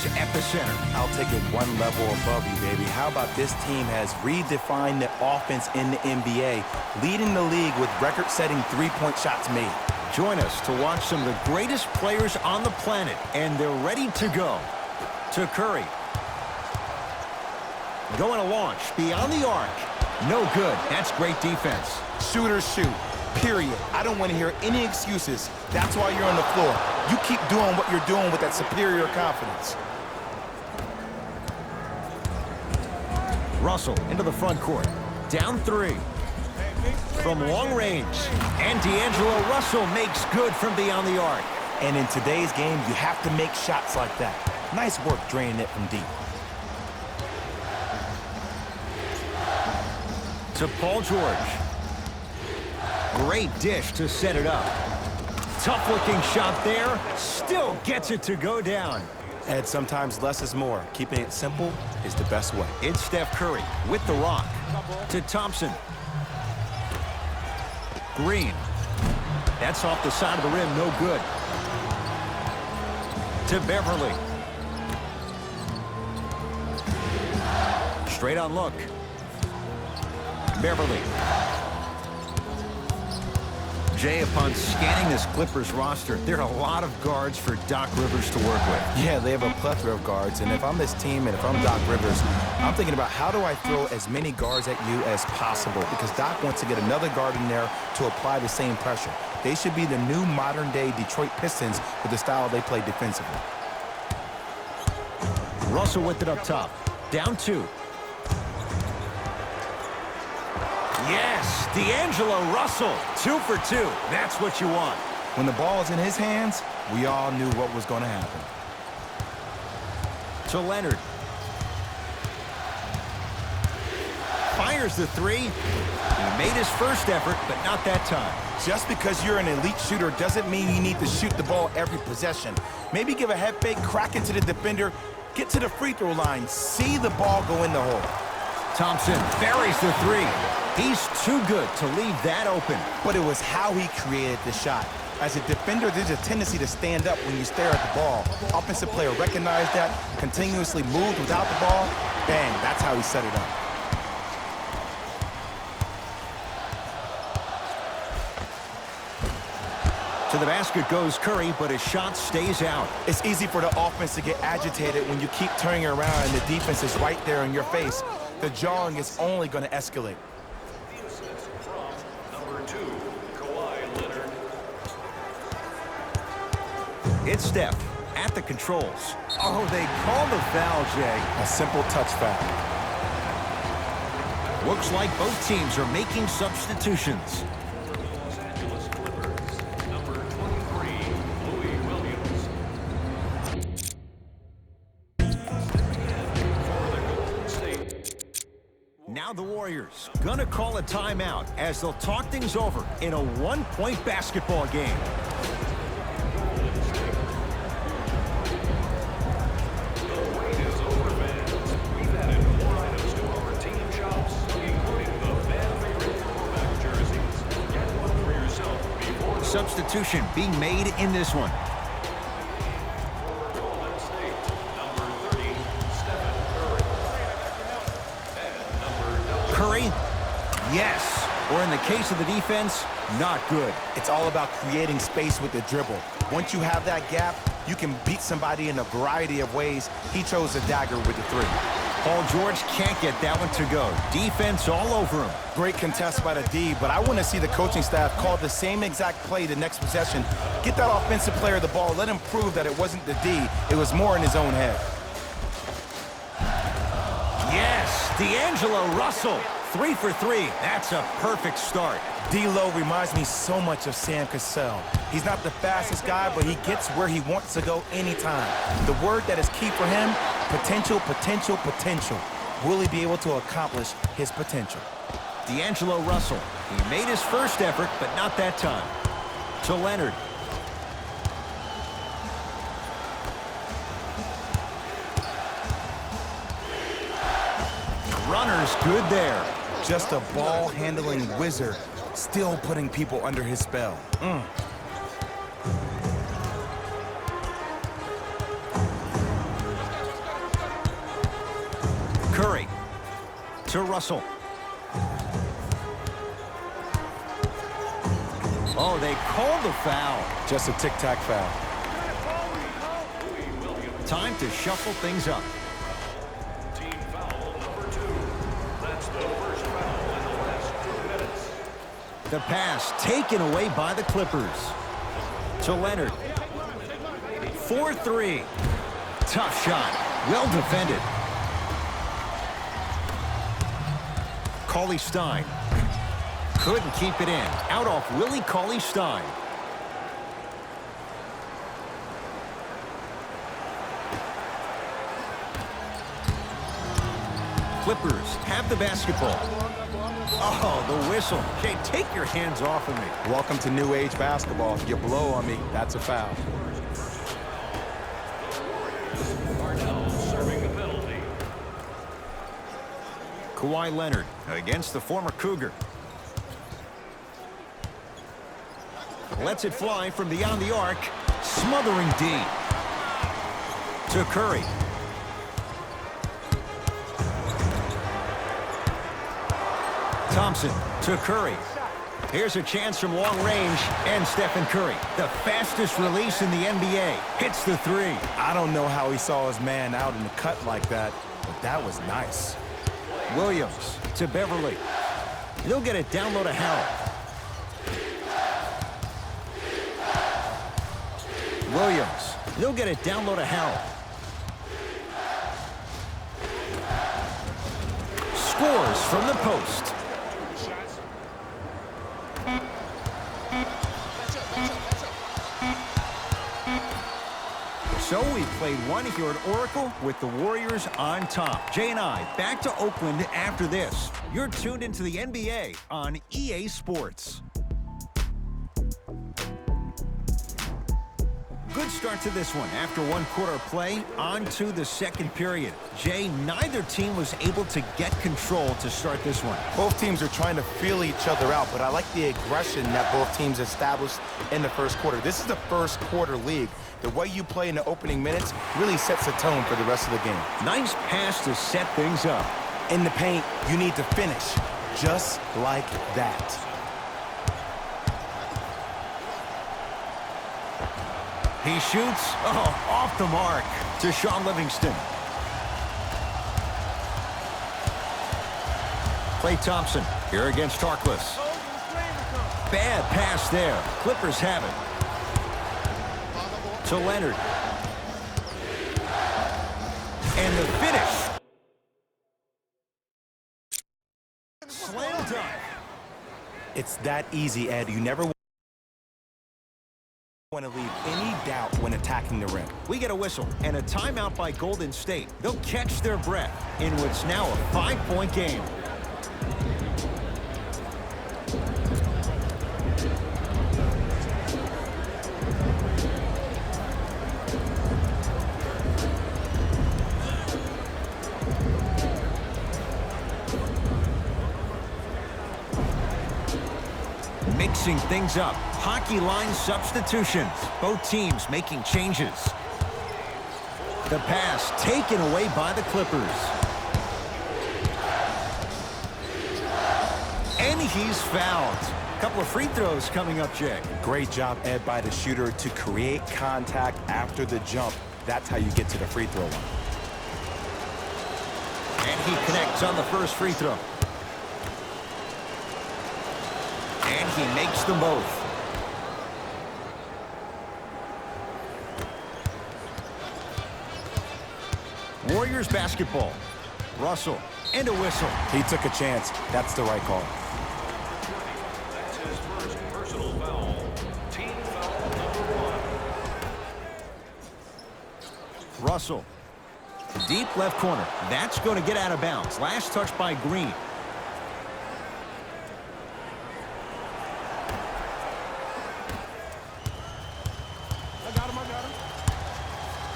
game's epicenter. I'll take it one level above you, baby. How about this team has redefined the offense in the NBA, leading the league with record-setting three-point shots made. Join us to watch some of the greatest players on the planet, and they're ready to go. To Curry. Going to launch beyond the arc. No good. That's great defense. Shooters shoot, period. I don't want to hear any excuses. That's why you're on the floor. You keep doing what you're doing with that superior confidence. Russell into the front court. Down 3. From long range. And D'Angelo Russell makes good from beyond the arc. And in today's game, you have to make shots like that. Nice work draining it from deep. To Paul George. Great dish to set it up. Tough-looking shot there. Still gets it to go down. And sometimes less is more. Keeping it simple is the best way. It's Steph Curry with the rock. To Thompson. Green. That's off the side of the rim. No good. To Beverly. Straight on look. Beverly. Jay, upon scanning this Clippers roster, there are a lot of guards for Doc Rivers to work with. Yeah, they have a plethora of guards, and if I'm this team and if I'm Doc Rivers, I'm thinking about how do I throw as many guards at you as possible, because Doc wants to get another guard in there to apply the same pressure. They should be the new modern-day Detroit Pistons with the style they play defensively. Russell with it up top. Down 2. Yes, D'Angelo Russell, 2 for 2. That's what you want. When the ball is in his hands, we all knew what was going to happen. To Leonard. Fires the 3. He made his first effort, but not that time. Just because you're an elite shooter doesn't mean you need to shoot the ball every possession. Maybe give a head fake, crack into the defender, get to the free throw line, see the ball go in the hole. Thompson buries the 3. He's too good to leave that open. But it was how he created the shot. As a defender, there's a tendency to stand up when you stare at the ball. Offensive player recognized that, continuously moved without the ball. Bang, that's how he set it up. To the basket goes Curry, but his shot stays out. It's easy for the offense to get agitated when you keep turning around and the defense is right there in your face. The jawing is only going to escalate. It's Steph at the controls. Oh, they call the foul, Jay. A simple touch foul. Looks like both teams are making substitutions. Now the Warriors gonna call a timeout as they'll talk things over in a one-point basketball game. Substitution being made in this one. Curry, yes. Or in the case of the defense, not good. It's all about creating space with the dribble. Once you have that gap, you can beat somebody in a variety of ways. He chose a dagger with the 3. Paul George can't get that one to go. Defense all over him. Great contest by the D, but I want to see the coaching staff call the same exact play the next possession. Get that offensive player the ball. Let him prove that it wasn't the D. It was more in his own head. Yes, D'Angelo Russell. 3 for 3. That's a perfect start. D-Lo reminds me so much of Sam Cassell. He's not the fastest guy, but he gets where he wants to go anytime. The word that is key for him, potential, potential, potential. Will he be able to accomplish his potential? D'Angelo Russell. He made his first effort, but not that time. To Leonard. Runner's good there. Just a ball-handling wizard, still putting people under his spell. Curry. To Russell. Oh, they called the foul. Just a tic-tac foul. Time to shuffle things up. Team foul number 2. That's the first foul in the last 2 minutes. The pass taken away by the Clippers. To Leonard. 4-3. Tough shot. Well defended. Cauley-Stein. Couldn't keep it in. Out off Willie Cauley-Stein. Clippers have the basketball. Oh, the whistle. Jay, take your hands off of me. Welcome to new age basketball. If you blow on me, that's a foul. Are now serving the penalty. Kawhi Leonard against the former Cougar. Lets it fly from beyond the arc. Smothering D. To Curry. Thompson to Curry. Here's a chance from long range, and Stephen Curry, the fastest release in the NBA, hits the 3. I don't know how he saw his man out in the cut like that, but that was nice. Williams to Beverly. He'll get it down low to Harrell. Williams. He'll get it down low to Harrell. Scores from the post. So we played one here at Oracle with the Warriors on top. Jay and I back to Oakland after this. You're tuned into the NBA on EA Sports. Good start to this one. After one quarter of play, on to the second period. Jay, neither team was able to get control to start this one. Both teams are trying to feel each other out, but I like the aggression that both teams established in the first quarter. This is the first quarter league. The way you play in the opening minutes really sets the tone for the rest of the game. Nice pass to set things up. In the paint, you need to finish just like that. He shoots, off the mark to Sean Livingston. Klay Thompson here against Harkless. Bad pass there. Clippers have it. To Leonard. And the finish. Slam dunk. It's that easy, Ed. You never want to leave any doubt when attacking the rim. We get a whistle and a timeout by Golden State. They'll catch their breath in what's now a 5-point game. Mixing things up. Hockey line substitutions. Both teams making changes. The pass taken away by the Clippers. And he's fouled. A couple of free throws coming up, Jay. Great job, Ed, by the shooter to create contact after the jump. That's how you get to the free throw line. And he connects on the first free throw. And he makes them both. Warriors basketball. Russell and a whistle. He took a chance. That's the right call. That's his first personal foul. Team foul number 1. Russell. Deep left corner. That's going to get out of bounds. Last touch by Green.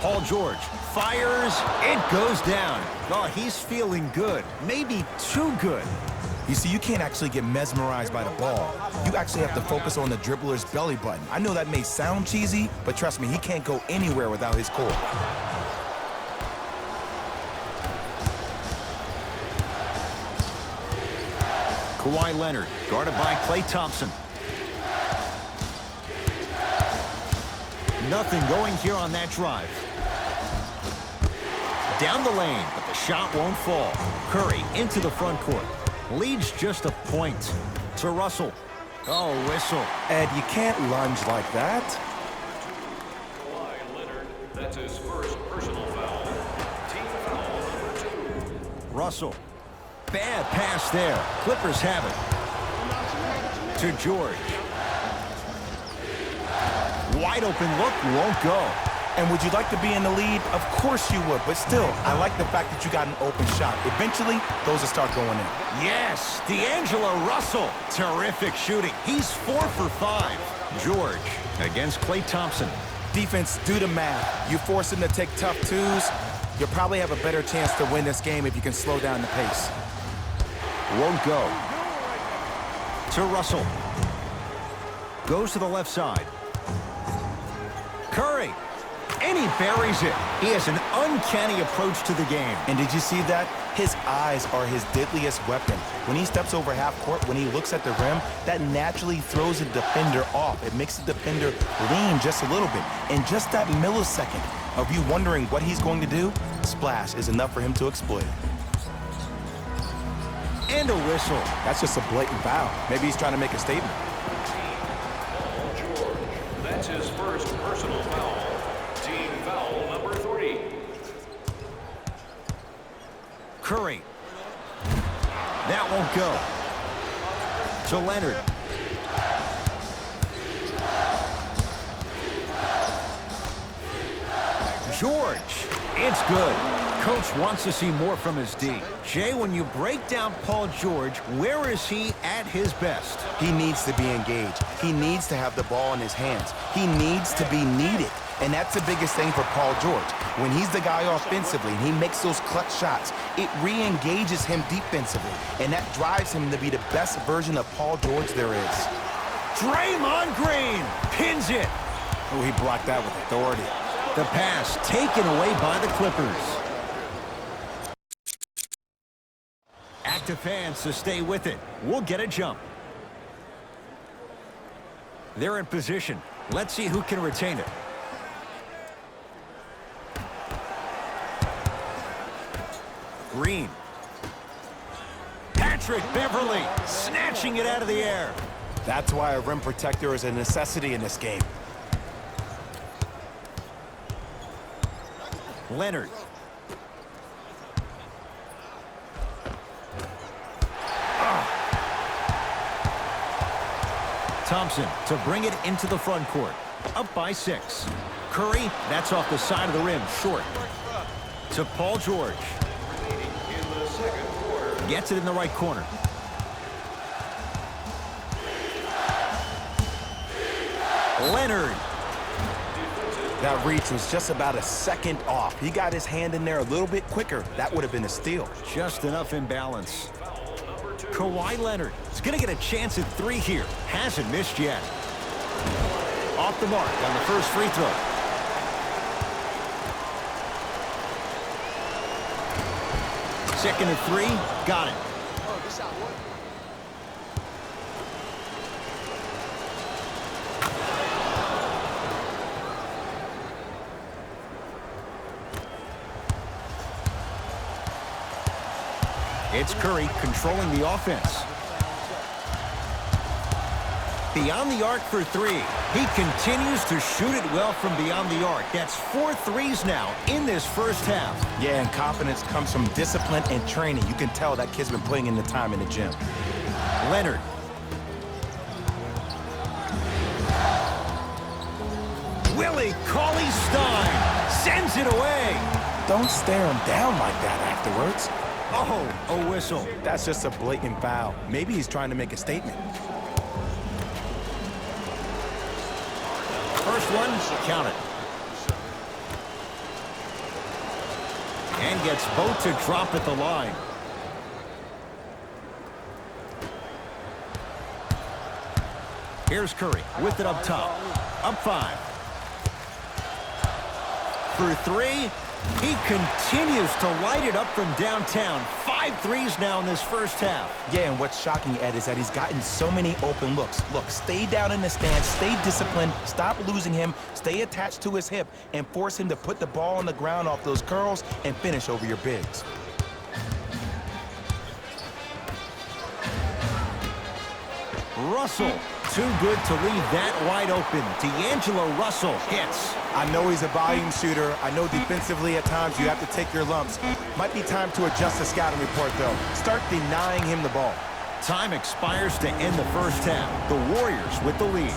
Paul George fires. It goes down. Oh, he's feeling good. Maybe too good. You see, you can't actually get mesmerized by the ball. You actually have to focus on the dribbler's belly button. I know that may sound cheesy, but trust me, he can't go anywhere without his core. Kawhi Leonard, guarded by Klay Thompson. Nothing going here on that drive. Down the lane, but the shot won't fall. Curry into the front court. Leads just a point to Russell. Oh, whistle. Ed, you can't lunge like that. Kawhi Leonard, that's his first personal foul. Team foul number 2. Russell. Bad pass there. Clippers have it. To George. Wide open look, won't go. And would you like to be in the lead? Of course you would, but still, I like the fact that you got an open shot. Eventually, those will start going in. Yes, D'Angelo Russell. Terrific shooting. He's 4 for 5. George against Klay Thompson. Defense, do the math. You force him to take tough twos, you'll probably have a better chance to win this game if you can slow down the pace. Won't go. To Russell. Goes to the left side. Curry. And he buries it. He has an uncanny approach to the game. And did you see that? His eyes are his deadliest weapon. When he steps over half court, when he looks at the rim, that naturally throws a defender off. It makes the defender lean just a little bit. And just that millisecond of you wondering what he's going to do, splash is enough for him to exploit it. And a whistle. That's just a blatant foul. Maybe he's trying to make a statement. Paul George, that's his first personal foul. Team foul number 3. Curry. That won't go. To Leonard. George. It's good. Coach wants to see more from his D. Jay, when you break down Paul George, where is he at his best? He needs to be engaged. He needs to have the ball in his hands. He needs to be needed. And that's the biggest thing for Paul George. When he's the guy offensively and he makes those clutch shots, it re-engages him defensively. And that drives him to be the best version of Paul George there is. Draymond Green pins it. Oh, he blocked that with authority. The pass taken away by the Clippers. Active fans to stay with it. We'll get a jump. They're in position. Let's see who can retain it. Green. Patrick Beverly snatching it out of the air. That's why a rim protector is a necessity in this game. Leonard. Thompson to bring it into the front court. Up by 6. Curry, that's off the side of the rim, short. To Paul George. In the second quarter. Gets it in the right corner. Leonard. That reach was just about a second off. He got his hand in there a little bit quicker. That would have been a steal. Just enough imbalance. Kawhi Leonard is going to get a chance at 3 here. Hasn't missed yet. Off the mark on the first free throw. Second and 3. Got it. It's Curry controlling the offense. Beyond the arc for 3. He continues to shoot it well from beyond the arc. That's 4 threes now in this first half. Yeah, and confidence comes from discipline and training. You can tell that kid's been putting in the time in the gym. Leonard. Willie Cauley-Stein sends it away. Don't stare him down like that afterwards. Oh, a whistle. That's just a blatant foul. Maybe he's trying to make a statement. First one, count it. And gets both to drop at the line. Here's Curry with it up top. Up 5. For 3. He continues to light it up from downtown. 5 5 threes now in this first half. Yeah, and what's shocking, Ed, is that he's gotten so many open looks. Look, stay down in the stance, stay disciplined, stop losing him, stay attached to his hip, and force him to put the ball on the ground off those curls and finish over your bigs. Russell, too good to leave that wide open. D'Angelo Russell hits. I know he's a volume shooter. I know defensively at times you have to take your lumps. Might be time to adjust the scouting report, though. Start denying him the ball. Time expires to end the first half. The Warriors with the lead.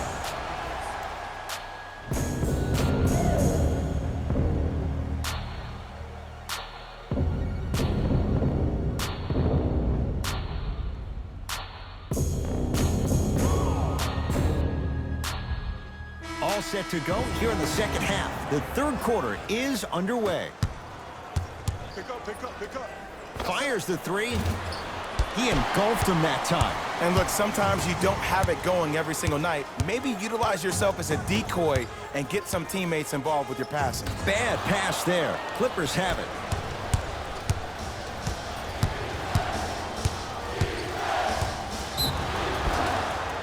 All set to go here in the second half. The third quarter is underway. Pick up, pick up, pick up. Fires the three. He engulfed him that time. And look, sometimes you don't have it going every single night. Maybe utilize yourself as a decoy and get some teammates involved with your passing. Bad pass there. Clippers have it.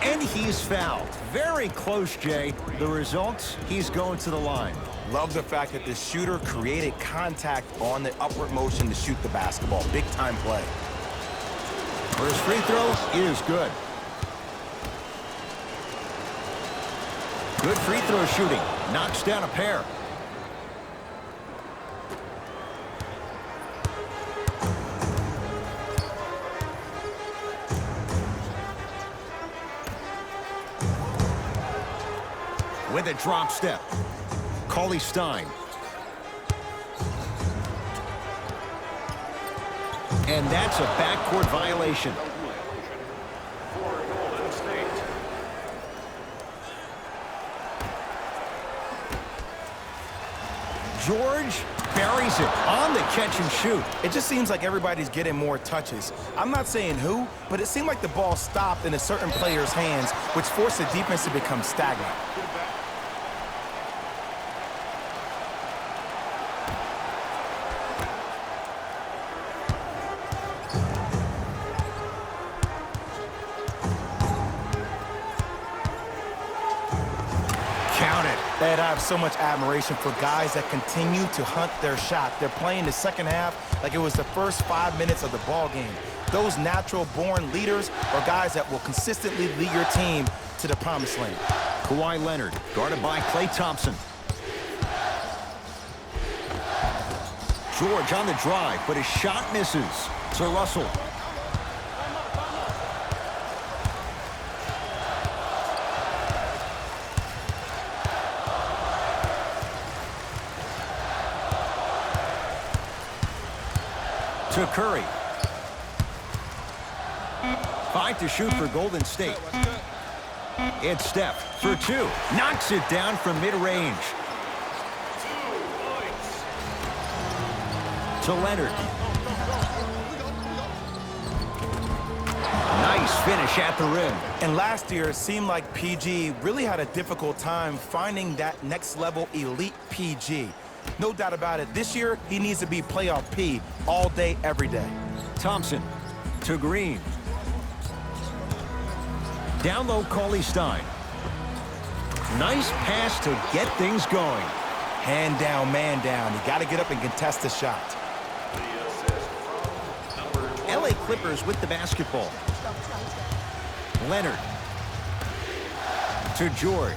And he's fouled. Very close, Jay. The result, he's going to the line. Love the fact that the shooter created contact on the upward motion to shoot the basketball. Big time play. First free throw is good. Good free throw shooting. Knocks down a pair. With a drop step. Cauley Stein. And that's a backcourt violation. For Golden State. George buries it on the catch and shoot. It just seems like everybody's getting more touches. I'm not saying who, but it seemed like the ball stopped in a certain player's hands, which forced the defense to become stagnant. Ed, I have so much admiration for guys that continue to hunt their shot. They're playing the second half like it was the first 5 minutes of the ball game. Those natural-born leaders are guys that will consistently lead your team to the promised land. Kawhi Leonard, guarded by Klay Thompson. George on the drive, but his shot misses. To Russell. To Curry. 5 to shoot for Golden State. It's Steph for 2. Knocks it down from mid-range. 2 points. To Leonard. Nice finish at the rim. And last year, it seemed like PG really had a difficult time finding that next-level elite PG. No doubt about it. This year, he needs to be playoff P all day, every day. Thompson to Green. Down low, Cauley Stein. Nice pass to get things going. Hand down, man down. You got to get up and contest the shot. The assist from number 20. LA Clippers with the basketball. Leonard to George.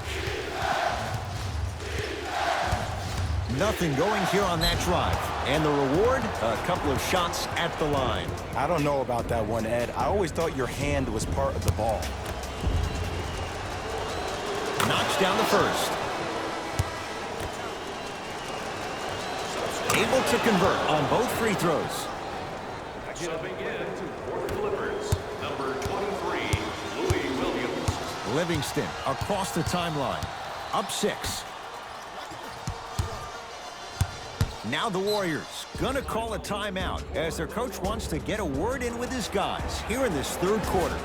Nothing going here on that drive. And the reward, a couple of shots at the line. I don't know about that one, Ed. I always thought your hand was part of the ball. Knocks down the first. Able to convert on both free throws. Subbing in for the Clippers, number 23, Louis Williams. Livingston across the timeline. Up 6. Now the Warriors gonna call a timeout as their coach wants to get a word in with his guys here in this third quarter.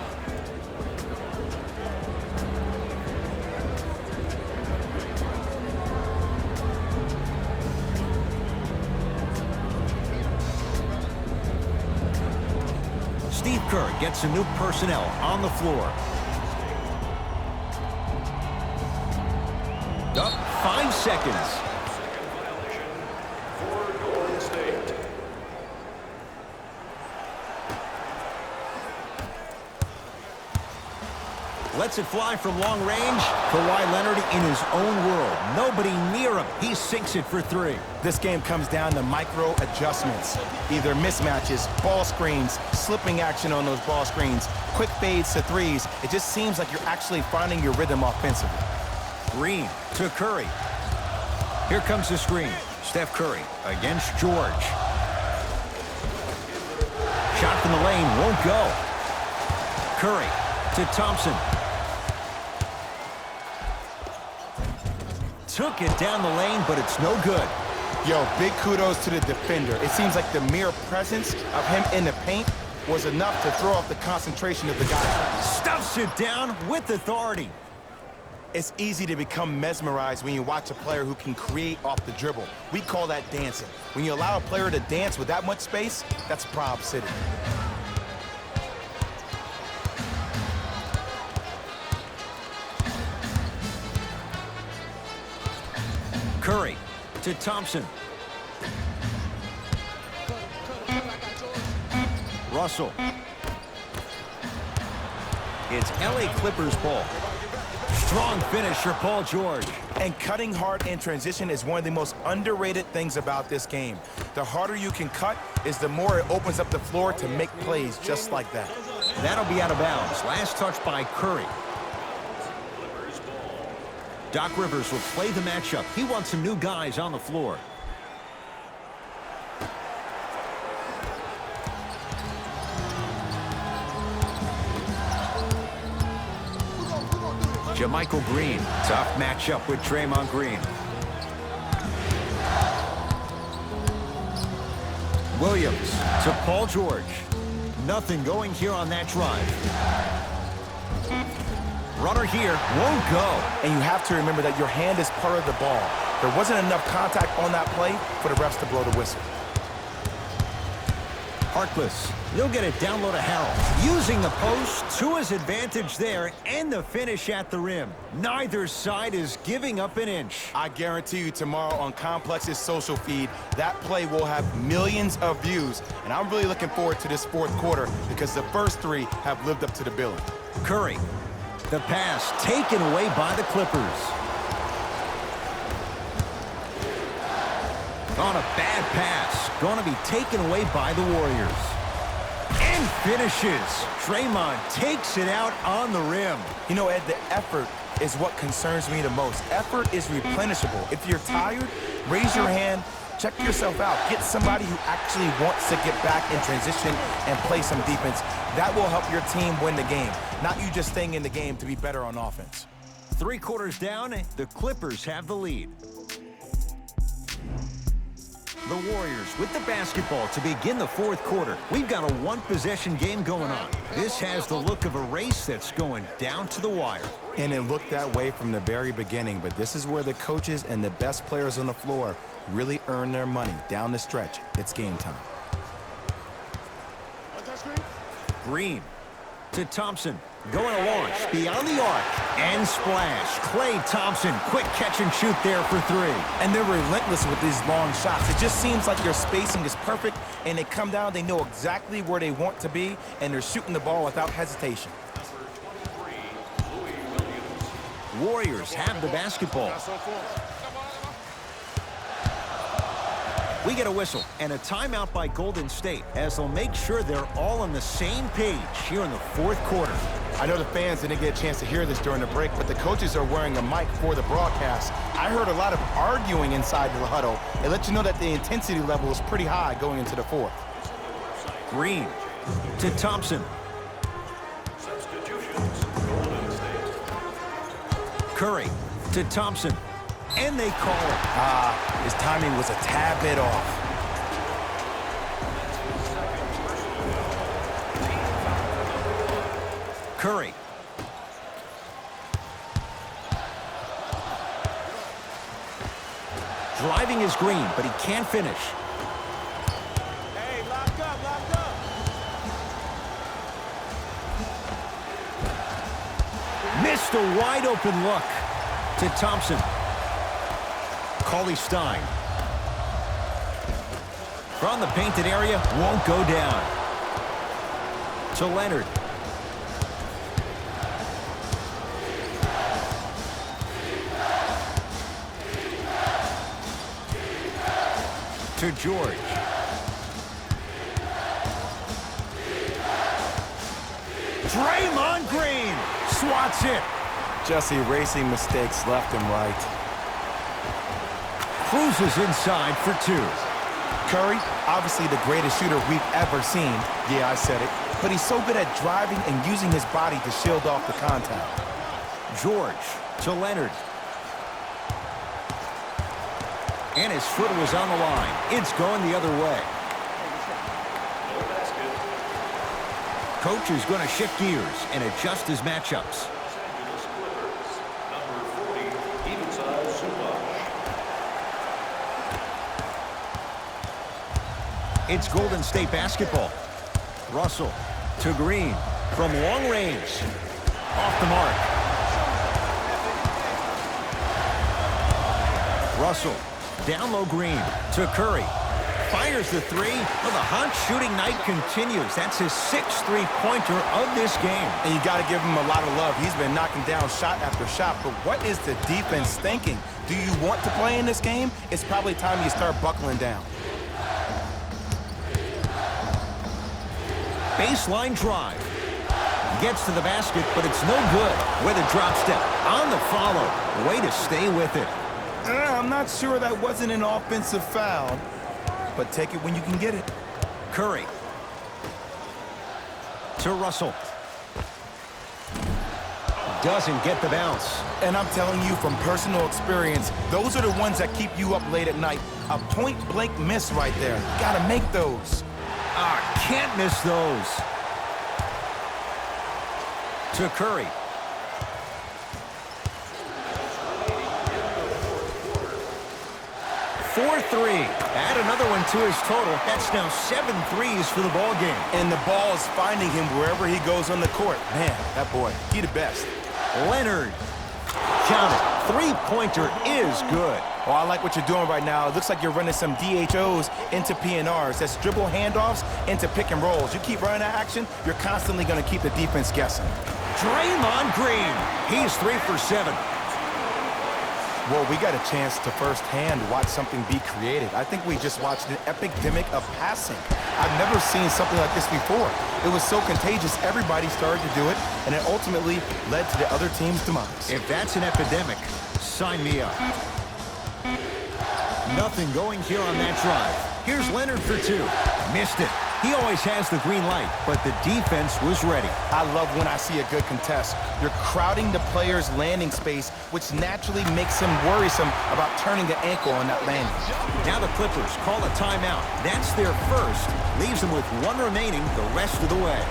Steve Kerr gets some new personnel on the floor. Up 5 seconds. Second violation for Golden State. Lets it fly from long range. Kawhi Leonard in his own world. Nobody near him. He sinks it for 3. This game comes down to micro adjustments. Either mismatches, ball screens, slipping action on those ball screens, quick fades to threes. It just seems like you're actually finding your rhythm offensively. Green to Curry. Here comes the screen. Steph Curry against George. Shot from the lane won't go. Curry to Thompson. Took it down the lane, but it's no good. Yo, big kudos to the defender. It seems like the mere presence of him in the paint was enough to throw off the concentration of the guy. Stuffs it down with authority. It's easy to become mesmerized when you watch a player who can create off the dribble. We call that dancing. When you allow a player to dance with that much space, that's Prob City. Curry to Thompson. Russell. It's LA Clippers ball. Strong finish for Paul George. And cutting hard in transition is one of the most underrated things about this game. The harder you can cut is the more it opens up the floor to make plays just like that. That'll be out of bounds. Last touch by Curry. Doc Rivers will play the matchup. He wants some new guys on the floor. JaMychal Green. Tough matchup with Draymond Green. Williams to Paul George. Nothing going here on that drive. Runner here won't go. And you have to remember that your hand is part of the ball. There wasn't enough contact on that play for the refs to blow the whistle. Harkless. He'll get it down low to Harrell. Using the post to his advantage there and the finish at the rim. Neither side is giving up an inch. I guarantee you tomorrow on Complex's social feed, that play will have millions of views. And I'm really looking forward to this fourth quarter because the first 3 have lived up to the billing. Curry. The pass taken away by the Clippers. On a bad pass. Going to be taken away by the Warriors. And finishes. Draymond takes it out on the rim. You know, Ed, the effort is what concerns me the most. Effort is replenishable. If you're tired, raise your hand, check yourself out. Get somebody who actually wants to get back in transition and play some defense. That will help your team win the game, not you just staying in the game to be better on offense. 3 quarters down, the Clippers have the lead. The Warriors with the basketball to begin the fourth quarter. We've got a 1-possession game going on. This has the look of a race that's going down to the wire. And it looked that way from the very beginning, but this is where the coaches and the best players on the floor really earn their money down the stretch. It's game time. Green to Thompson. Going to launch beyond the arc and splash. Klay Thompson, quick catch and shoot there for 3. And they're relentless with these long shots. It just seems like their spacing is perfect, and they come down, they know exactly where they want to be, and they're shooting the ball without hesitation. Warriors have the basketball. We get a whistle and a timeout by Golden State as they'll make sure they're all on the same page here in the fourth quarter. I know the fans didn't get a chance to hear this during the break, but the coaches are wearing a mic for the broadcast. I heard a lot of arguing inside the huddle. It lets you know that the intensity level is pretty high going into the fourth. Green to Thompson. Substitutions. Golden State. Curry to Thompson. And they call it. His timing was a tad bit off. Curry. Driving is Green, but he can't finish. Hey, lock up, lock up. Just a wide open look to Thompson. Cauley Stein. From the painted area, won't go down. To Leonard. To George. Draymond Green swats it. Just erasing mistakes left and right. Cruises inside for two. Curry, obviously the greatest shooter we've ever seen. Yeah, I said it. But he's so good at driving and using his body to shield off the contact. George to Leonard. And his foot was on the line. It's going the other way. Coach is going to shift gears and adjust his matchups. It's Golden State basketball. Russell to Green from long range. Off the mark. Russell down low. Green to Curry. Fires the three. Well, the hot shooting night continues. That's his 6th three-pointer of this game. And you got to give him a lot of love. He's been knocking down shot after shot. But what is the defense thinking? Do you want to play in this game? It's probably time you start buckling down. Baseline drive. Gets to the basket, but it's no good. With a drop step on the follow. Way to stay with it. I'm not sure that wasn't an offensive foul, but take it when you can get it. Curry. To Russell. Doesn't get the bounce. And I'm telling you from personal experience, those are the ones that keep you up late at night. A point-blank miss right there. Got to make those. Can't miss those. To Curry. For three. Add another one to his total. That's now 7 threes for the ball game. And the ball is finding him wherever he goes on the court. Man, that boy, he the best. Leonard. Count it. Three-pointer is good. Oh, I like what you're doing right now. It looks like you're running some DHOs into PNRs. That's dribble handoffs into pick and rolls. You keep running that action, you're constantly going to keep the defense guessing. Draymond Green. He's 3 for 7. Well, we got a chance to firsthand watch something be created. I think we just watched an epidemic of passing. I've never seen something like this before. It was so contagious, everybody started to do it, and it ultimately led to the other team's demise. If that's an epidemic, sign me up. Nothing going here on that drive. Here's Leonard for two. Missed it. He always has the green light, but the defense was ready. I love when I see a good contest. You're crowding the player's landing space, which naturally makes him worrisome about turning the ankle on that landing. Now the Clippers call a timeout. That's their first. Leaves them with one remaining the rest of the way.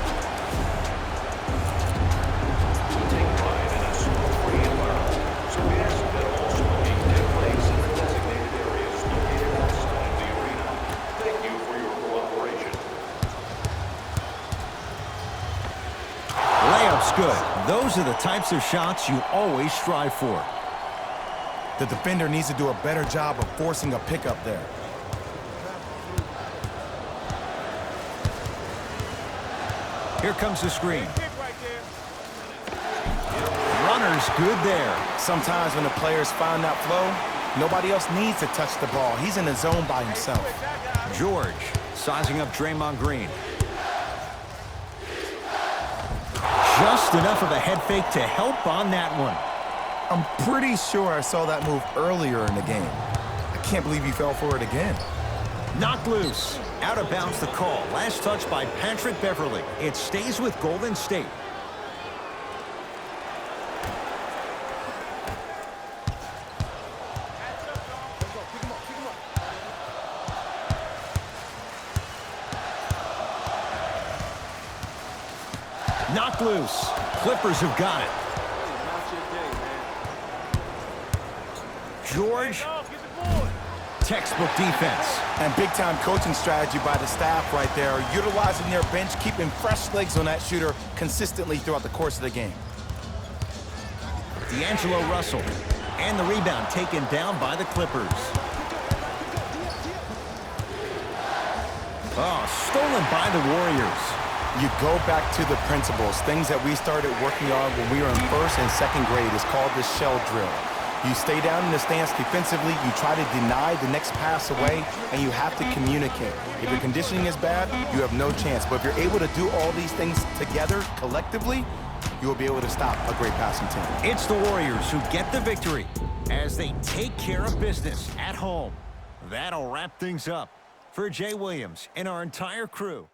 Good. Those are the types of shots you always strive for. The defender needs to do a better job of forcing a pickup there. Here comes the screen. Runner's good there. Sometimes when the players find that flow, nobody else needs to touch the ball. He's in the zone by himself. George sizing up Draymond Green. Just enough of a head fake to help on that one. I'm pretty sure I saw that move earlier in the game. I can't believe he fell for it again. Knocked loose. Out of bounds the call. Last touch by Patrick Beverley. It stays with Golden State. Knocked loose. Clippers have got it. George. Textbook defense. And big-time coaching strategy by the staff right there, utilizing their bench, keeping fresh legs on that shooter consistently throughout the course of the game. D'Angelo Russell. And the rebound taken down by the Clippers. Oh, stolen by the Warriors. You go back to the principles, things that we started working on when we were in first and second grade. It's called the shell drill. You stay down in the stance defensively, you try to deny the next pass away, and you have to communicate. If your conditioning is bad, you have no chance. But if you're able to do all these things together, collectively, you will be able to stop a great passing team. It's the Warriors who get the victory as they take care of business at home. That'll wrap things up. For Jay Williams and our entire crew,